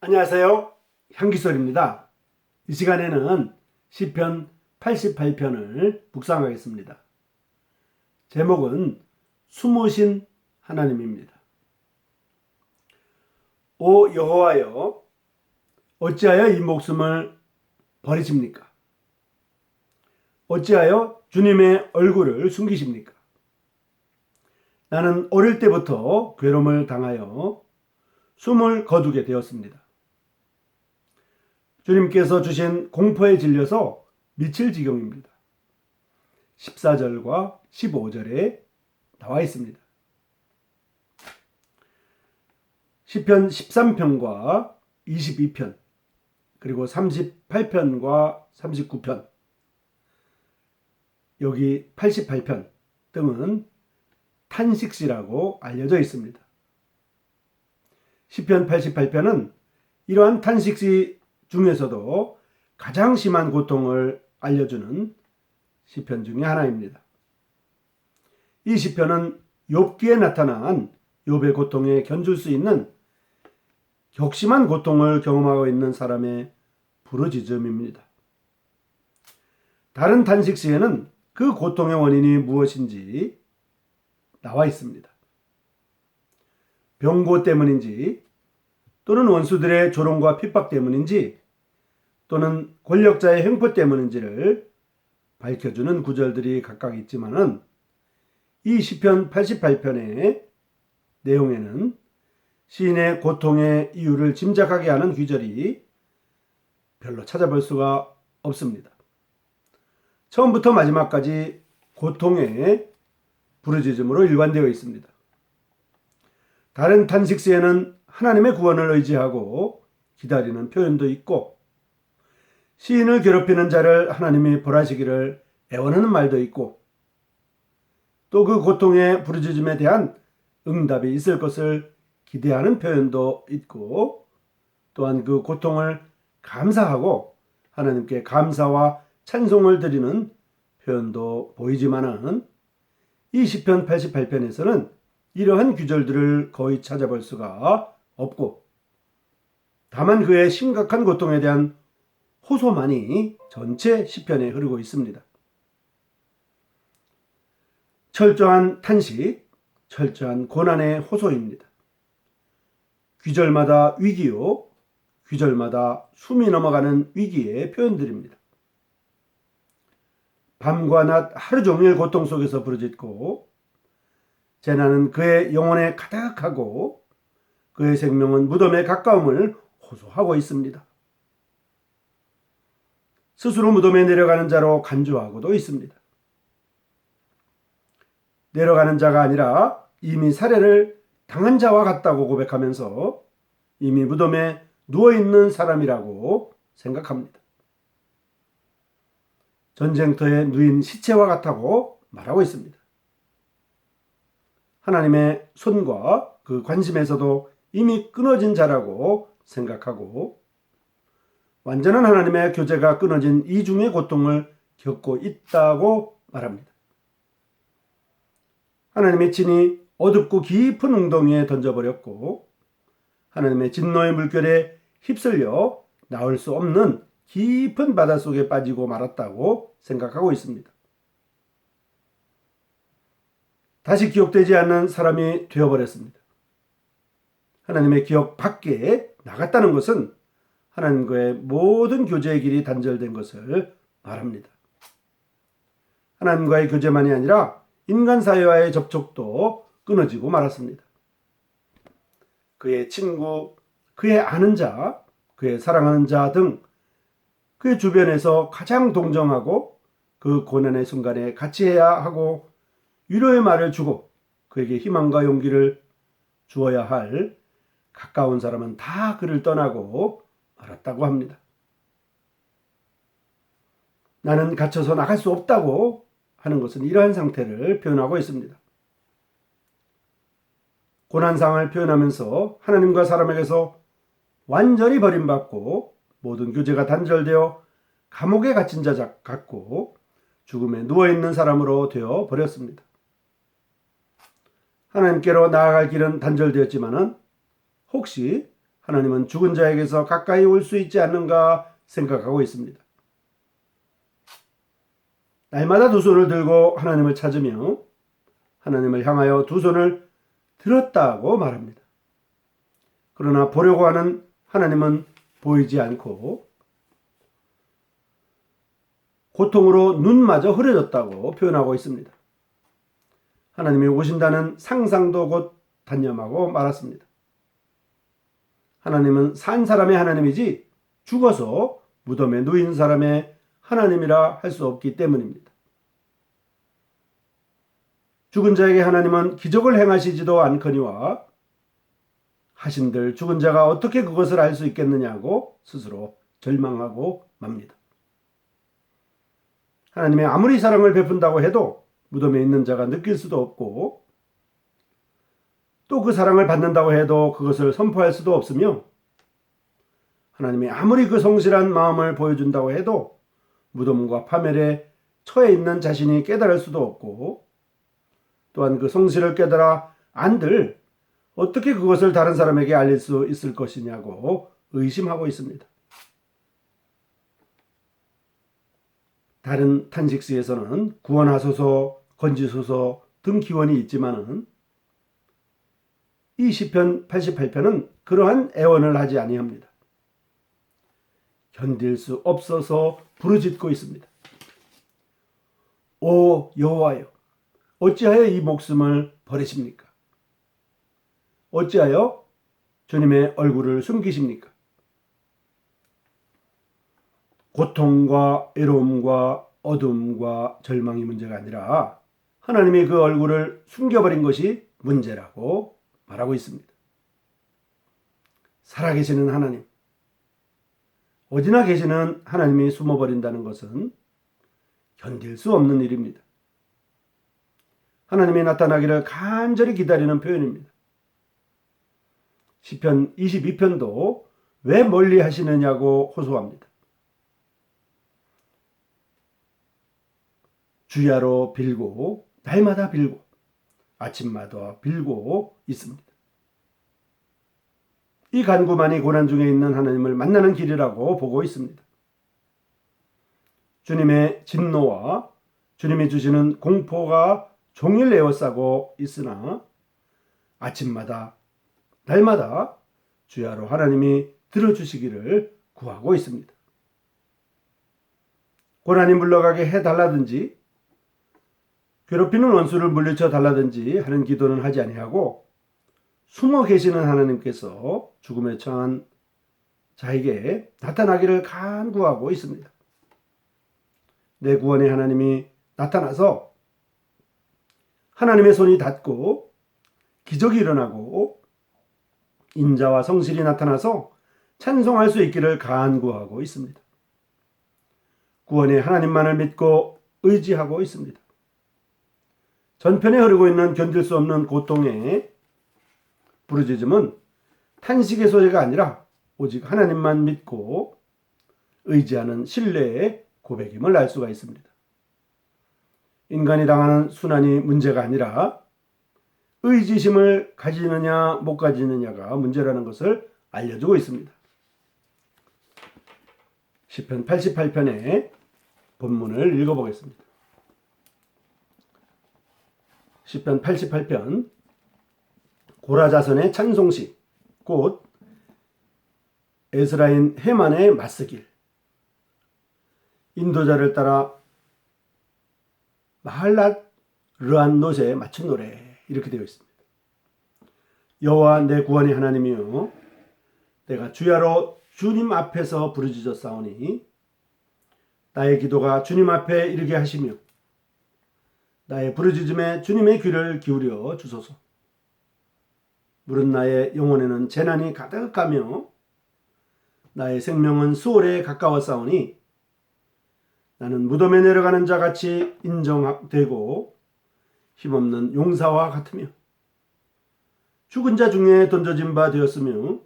안녕하세요. 향기솔입니다. 이 시간에는 시편 88편을 묵상하겠습니다. 제목은 숨으신 하나님입니다. 오 여호와여, 어찌하여 이 목숨을 버리십니까? 어찌하여 주님의 얼굴을 숨기십니까? 나는 어릴 때부터 괴로움을 당하여 숨을 거두게 되었습니다. 주님께서 주신 공포에 질려서 미칠 지경입니다. 14절과 15절에 나와 있습니다. 시편 13편과 22편 그리고 38편과 39편 여기 88편 등은 탄식시라고 알려져 있습니다. 시편 88편은 이러한 탄식시 중에서도 가장 심한 고통을 알려주는 시편 중에 하나입니다. 이 시편은 욥기에 나타난 욥의 고통에 견줄 수 있는 격심한 고통을 경험하고 있는 사람의 부르짖음입니다. 다른 탄식시에는 그 고통의 원인이 무엇인지 나와 있습니다. 병고 때문인지 또는 원수들의 조롱과 핍박 때문인지 또는 권력자의 횡포 때문인지를 밝혀주는 구절들이 각각 있지만은 이 시편 88편의 내용에는 시인의 고통의 이유를 짐작하게 하는 구절이 별로 찾아볼 수가 없습니다. 처음부터 마지막까지 고통의 부르짖음으로 일관되어 있습니다. 다른 탄식시에는 하나님의 구원을 의지하고 기다리는 표현도 있고 시인을 괴롭히는 자를 하나님이 벌하시기를 애원하는 말도 있고 또 그 고통의 부르짖음에 대한 응답이 있을 것을 기대하는 표현도 있고 또한 그 고통을 감사하고 하나님께 감사와 찬송을 드리는 표현도 보이지만은 이 시편 88편에서는 이러한 구절들을 거의 찾아볼 수가 없고 다만 그의 심각한 고통에 대한 호소만이 전체 시편에 흐르고 있습니다. 철저한 탄식, 철저한 고난의 호소입니다. 구절마다 위기요, 구절마다 숨이 넘어가는 위기의 표현들입니다. 밤과 낮 하루 종일 고통 속에서 부르짖고 재난은 그의 영혼에 가득하고 그의 생명은 무덤에 가까움을 호소하고 있습니다. 스스로 무덤에 내려가는 자로 간주하고도 있습니다. 내려가는 자가 아니라 이미 살해를 당한 자와 같다고 고백하면서 이미 무덤에 누워있는 사람이라고 생각합니다. 전쟁터에 누인 시체와 같다고 말하고 있습니다. 하나님의 손과 그 관심에서도 이미 끊어진 자라고 생각하고 완전한 하나님의 교제가 끊어진 이중의 고통을 겪고 있다고 말합니다. 하나님의 친히 어둡고 깊은 웅덩이에 던져버렸고 하나님의 진노의 물결에 휩쓸려 나올 수 없는 깊은 바닷속에 빠지고 말았다고 생각하고 있습니다. 다시 기억되지 않는 사람이 되어버렸습니다. 하나님의 기억 밖에 나갔다는 것은 하나님과의 모든 교제의 길이 단절된 것을 말합니다. 하나님과의 교제만이 아니라 인간 사회와의 접촉도 끊어지고 말았습니다. 그의 친구, 그의 아는 자, 그의 사랑하는 자 등 그의 주변에서 가장 동정하고 그 고난의 순간에 같이 해야 하고 위로의 말을 주고 그에게 희망과 용기를 주어야 할 가까운 사람은 다 그를 떠나고 말았다고 합니다. 나는 갇혀서 나갈 수 없다고 하는 것은 이러한 상태를 표현하고 있습니다. 고난상을 표현하면서 하나님과 사람에게서 완전히 버림받고 모든 교제가 단절되어 감옥에 갇힌 자 같고 죽음에 누워있는 사람으로 되어 버렸습니다. 하나님께로 나아갈 길은 단절되었지만은 혹시 하나님은 죽은 자에게서 가까이 올 수 있지 않는가 생각하고 있습니다. 날마다 두 손을 들고 하나님을 찾으며 하나님을 향하여 두 손을 들었다고 말합니다. 그러나 보려고 하는 하나님은 보이지 않고 고통으로 눈마저 흐려졌다고 표현하고 있습니다. 하나님이 오신다는 상상도 곧 단념하고 말았습니다. 하나님은 산 사람의 하나님이지 죽어서 무덤에 누인 사람의 하나님이라 할 수 없기 때문입니다. 죽은 자에게 하나님은 기적을 행하시지도 않거니와 하신들 죽은 자가 어떻게 그것을 알 수 있겠느냐고 스스로 절망하고 맙니다. 하나님이 아무리 사랑을 베푼다고 해도 무덤에 있는 자가 느낄 수도 없고 또 그 사랑을 받는다고 해도 그것을 선포할 수도 없으며 하나님이 아무리 그 성실한 마음을 보여준다고 해도 무덤과 파멸에 처해 있는 자신이 깨달을 수도 없고 또한 그 성실을 깨달아 안들 어떻게 그것을 다른 사람에게 알릴 수 있을 것이냐고 의심하고 있습니다. 다른 탄식시에서는 구원하소서, 건지소서 등 기원이 있지만은 이 시편 88편은 그러한 애원을 하지 아니합니다. 견딜 수 없어서 부르짖고 있습니다. 오 여호와여, 어찌하여 이 목숨을 버리십니까? 어찌하여 주님의 얼굴을 숨기십니까? 고통과 외로움과 어둠과 절망이 문제가 아니라 하나님이 그 얼굴을 숨겨버린 것이 문제라고 말하고 있습니다. 살아계시는 하나님, 어디나 계시는 하나님이 숨어버린다는 것은 견딜 수 없는 일입니다. 하나님이 나타나기를 간절히 기다리는 표현입니다. 시편 22편도 왜 멀리 하시느냐고 호소합니다. 주야로 빌고 날마다 빌고 아침마다 빌고 있습니다. 이 간구만이 고난 중에 있는 하나님을 만나는 길이라고 보고 있습니다. 주님의 진노와 주님이 주시는 공포가 종일 에워싸고 있으나 아침마다 날마다 주야로 하나님이 들어주시기를 구하고 있습니다. 고난이 물러가게 해달라든지 괴롭히는 원수를 물리쳐 달라든지 하는 기도는 하지 아니하고 숨어 계시는 하나님께서 죽음에 처한 자에게 나타나기를 간구하고 있습니다. 내 구원의 하나님이 나타나서 하나님의 손이 닿고 기적이 일어나고 인자와 성실이 나타나서 찬송할 수 있기를 간구하고 있습니다. 구원의 하나님만을 믿고 의지하고 있습니다. 전편에 흐르고 있는 견딜 수 없는 고통의 부르짖음은 탄식의 소리가 아니라 오직 하나님만 믿고 의지하는 신뢰의 고백임을 알 수가 있습니다. 인간이 당하는 순환이 문제가 아니라 의지심을 가지느냐 못 가지느냐가 문제라는 것을 알려주고 있습니다. 시편 88편의 본문을 읽어보겠습니다. 시편 88편 고라자선의 찬송시 곧 에스라인 헤만의 맞서길 인도자를 따라 마할랏 르안노세에 맞춘 노래 이렇게 되어 있습니다. 여호와 내 구원의 하나님이여 내가 주야로 주님 앞에서 부르짖었사오니 나의 기도가 주님 앞에 이르게 하시며 나의 부르짖음에 주님의 귀를 기울여 주소서. 물은 나의 영혼에는 재난이 가득하며 나의 생명은 수월에 가까웠사오니 나는 무덤에 내려가는 자같이 인정되고 힘없는 용사와 같으며 죽은 자 중에 던져진 바 되었으며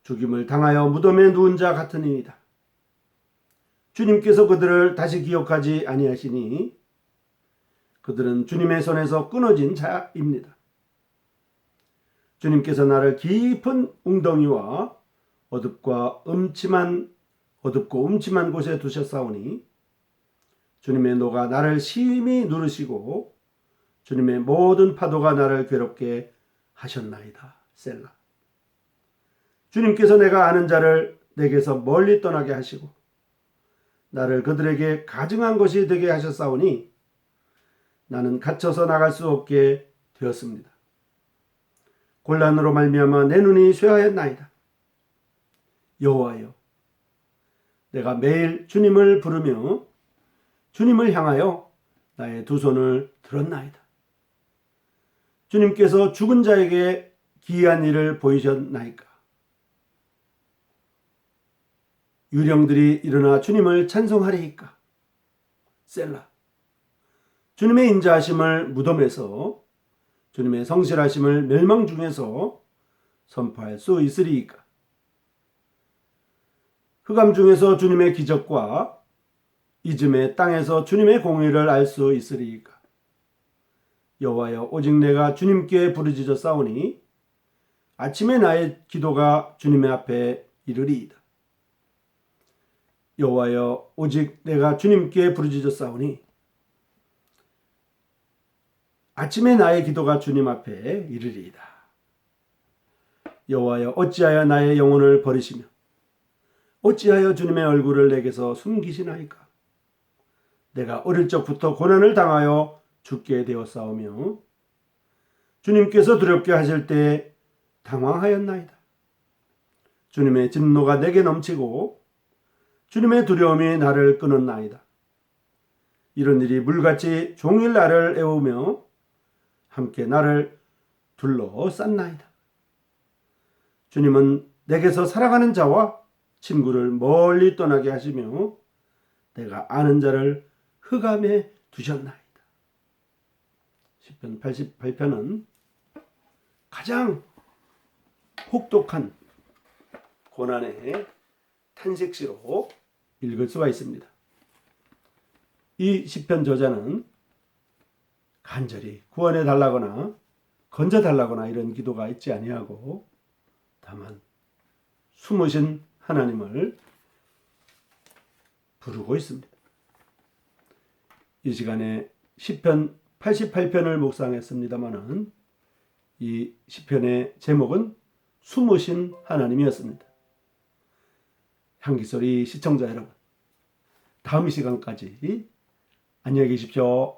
죽임을 당하여 무덤에 누운 자 같으니이다. 주님께서 그들을 다시 기억하지 아니하시니 그들은 주님의 손에서 끊어진 자입니다. 주님께서 나를 깊은 웅덩이와 어둡고 음침한 곳에 두셨사오니 주님의 노가 나를 심히 누르시고 주님의 모든 파도가 나를 괴롭게 하셨나이다. 셀라. 주님께서 내가 아는 자를 내게서 멀리 떠나게 하시고 나를 그들에게 가증한 것이 되게 하셨사오니 나는 갇혀서 나갈 수 없게 되었습니다. 곤란으로 말미암아 내 눈이 쇠하였나이다. 여호와여, 내가 매일 주님을 부르며 주님을 향하여 나의 두 손을 들었나이다. 주님께서 죽은 자에게 기이한 일을 보이셨나이까? 유령들이 일어나 주님을 찬송하리이까? 셀라. 주님의 인자하심을 무덤에서, 주님의 성실하심을 멸망 중에서 선포할 수 있으리이까? 흑암 중에서 주님의 기적과 이즘의 땅에서 주님의 공의를 알 수 있으리이까? 여호와여, 오직 내가 주님께 부르짖어 싸우니 아침에 나의 기도가 주님의 앞에 이르리이다. 여호와여, 오직 내가 주님께 부르짖어 싸우니 아침에 나의 기도가 주님 앞에 이르리이다. 여호와여, 어찌하여 나의 영혼을 버리시며 어찌하여 주님의 얼굴을 내게서 숨기시나이까? 내가 어릴 적부터 고난을 당하여 죽게 되었사오며 주님께서 두렵게 하실 때 당황하였나이다. 주님의 진노가 내게 넘치고 주님의 두려움이 나를 끊었나이다. 이런 일이 물같이 종일 나를 애우며 함께 나를 둘러쌌나이다. 주님은 내게서 살아가는 자와 친구를 멀리 떠나게 하시며 내가 아는 자를 흑암에 두셨나이다. 시편 88편은 가장 혹독한 고난의 탄식시로 읽을 수가 있습니다. 이 시편 저자는 간절히 구원해 달라거나 건져 달라거나 이런 기도가 있지 아니하고 다만 숨으신 하나님을 부르고 있습니다. 이 시간에 시편 88편을 묵상했습니다마는 이 시편의 제목은 숨으신 하나님이었습니다. 향기소리 시청자 여러분, 다음 시간까지 안녕히 계십시오.